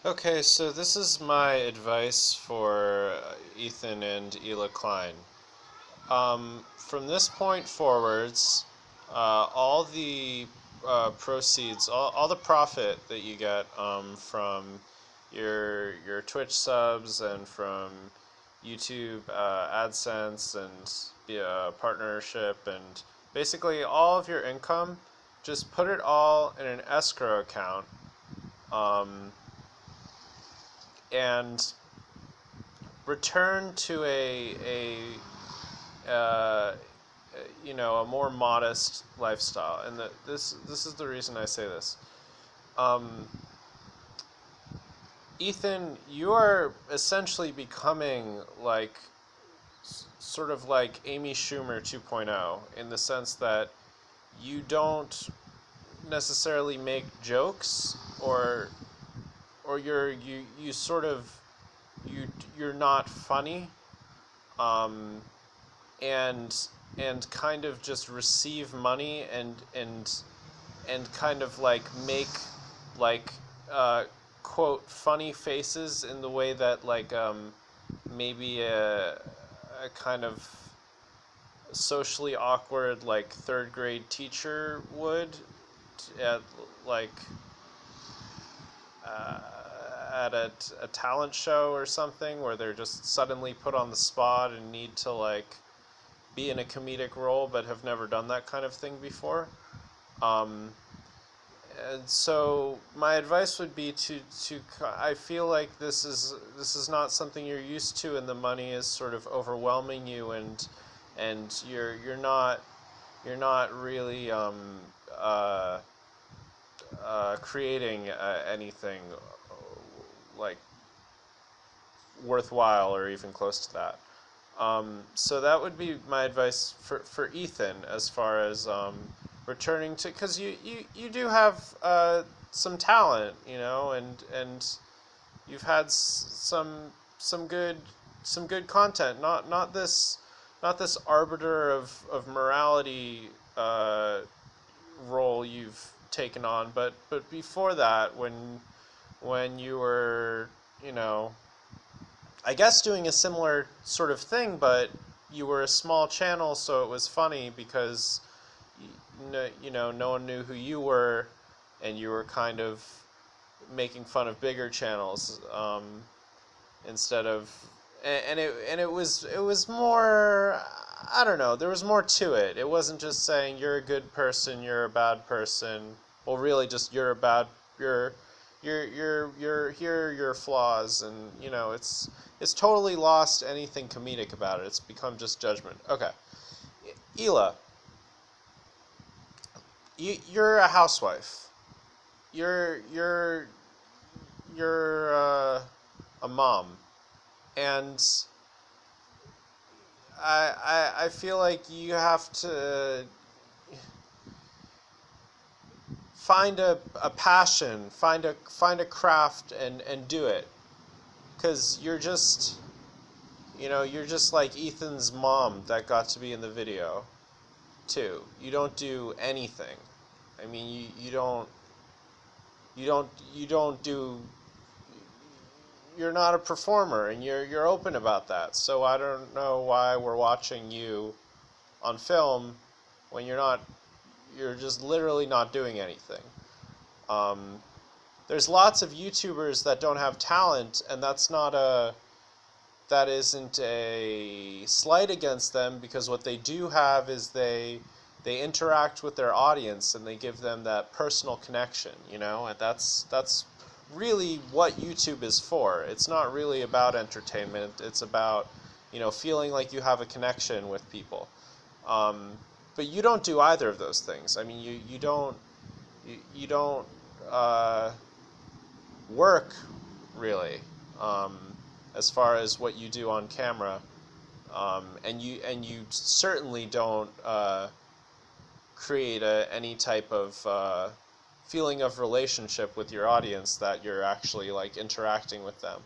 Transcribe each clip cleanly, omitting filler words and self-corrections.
Okay, so this is my advice for Ethan and Hila Klein. From this point forwards, all the proceeds, all the profit that you get from your Twitch subs and from YouTube AdSense and via partnership and basically all of your income, just put it all in an escrow account. Um, and return to a more modest lifestyle. And this is the reason I say this. Um, Ethan, you are essentially becoming like sort of like Amy Schumer 2.0 in the sense that you don't necessarily make jokes or you sort of you're not funny. Um, and and kind of just receive money and kind of like make like quote funny faces in the way that like maybe a kind of socially awkward like third grade teacher would at like uh, at a talent show or something where they're just suddenly put on the spot and need to like be in a comedic role but have never done that kind of thing before. Um, and so my advice would be to I feel like this is not something you're used to, and the money is sort of overwhelming you, and you're not really uh, creating anything like worthwhile or even close to that. So that would be my advice for Ethan as far as returning to, because you do have some talent, and you've had some good some good content. Not this arbiter of morality role you've taken on, but before that when you were you know I guess doing a similar sort of thing, but you were a small channel, so it was funny because no one knew who you were, and you were kind of making fun of bigger channels instead of, and it was more. I don't know. There was more to it. It wasn't just saying you're a good person, you're a bad person. Well, really, just you're a bad. Here are your flaws, and it's totally lost anything comedic about it. It's become just judgment. Okay, Hila, you're a housewife. You're a mom, and I feel like you have to find a passion, find a craft, and do it, because you're just like Ethan's mom that got to be in the video too. You don't do anything. I mean, you don't do. You're not a performer, and you're open about that. So I don't know why we're watching you on film when you're not. You're just literally not doing anything. Um, there's lots of YouTubers that don't have talent, and that isn't a slight against them, because what they do have is they interact with their audience and they give them that personal connection, and that's really what YouTube is for. It's not really about entertainment. It's about feeling like you have a connection with people. Um, but you don't do either of those things. I mean, you don't uh, work really, um, as far as what you do on camera, and you certainly don't create any type of feeling of relationship with your audience that you're actually like interacting with them.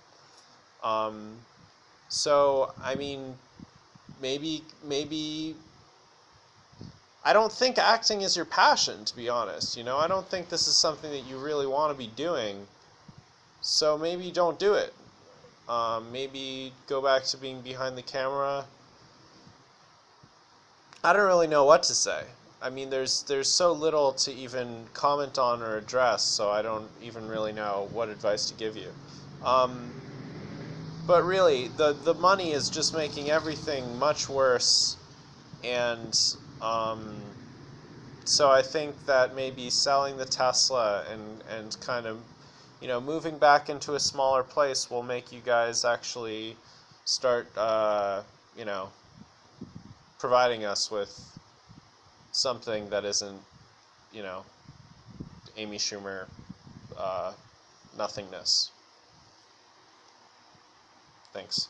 Um, so I mean, maybe I don't think acting is your passion, to be honest. I don't think this is something that you really want to be doing. So maybe don't do it. Maybe go back to being behind the camera. I don't really know what to say. I mean, there's so little to even comment on or address, so I don't even really know what advice to give you. Um, but really, the money is just making everything much worse, and um, so I think that maybe selling the Tesla and kind of, moving back into a smaller place will make you guys actually start, you know, providing us with something that isn't, you know, Amy Schumer uh, nothingness. Thanks.